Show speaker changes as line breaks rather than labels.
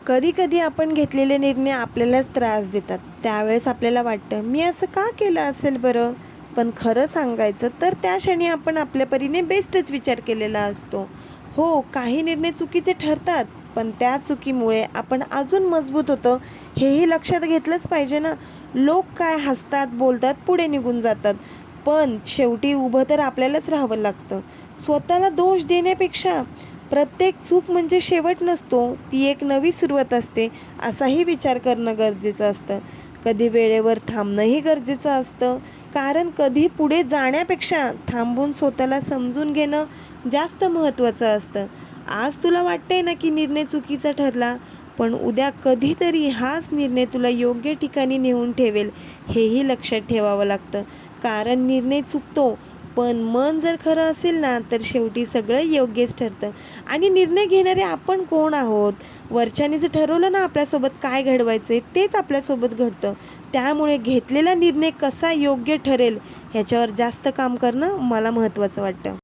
कधी-कधी आपण घेतलेले निर्णय आपल्यालाच त्रास देतात. त्यावेळेस आपल्याला वाटतं, "मी असं का केलं असेल बरं?" पण खरं सांगायचं तर त्या क्षणी आपण आपल्या परीने बेस्टच विचार केलेला असतो. हो, काही निर्णय चुकीचे ठरतात, पण त्या चुकीमुळे आपण अजून मजबूत होतो, हेही लक्षात घेतलंच पाहिजे ना. लोक काय हसतात, बोलतात, पुढे निघून जातात. पण शेवटी उभं तर आपल्यालाच राहावं लागतं. स्वतःला दोष देण्यापेक्षा प्रत्येक चूक म्हणजे शेवट नसतो, ती एक नवी सुरुवात असते, असाही विचार करणं गरजेचं असतं. कधी वेळेवर थांबणंही गरजेचं असतं, कारण कधी पुढे जाण्यापेक्षा थांबून स्वतःला समजून घेणं जास्त महत्त्वाचं असतं. आज तुला वाटतंय ना की निर्णय चुकीचा ठरला, पण उद्या कधीतरी हाच निर्णय तुला योग्य ठिकाणी नेऊन ठेवेल, हेही लक्षात ठेवावं लागतं. कारण निर्णय चुकतो, पण मन जर खरं असेल ना, तर शेवटी सगळं योग्यच ठरतं. आणि निर्णय घेणारे आपण कोण आहोत? वरच्याने जर ठरवलं ना आपल्यासोबत काय घडवायचंय, तेच आपल्यासोबत घडतं. त्यामुळे घेतलेला निर्णय कसा योग्य ठरेल, ह्याच्यावर जास्त काम करणं मला महत्त्वाचं वाटतं.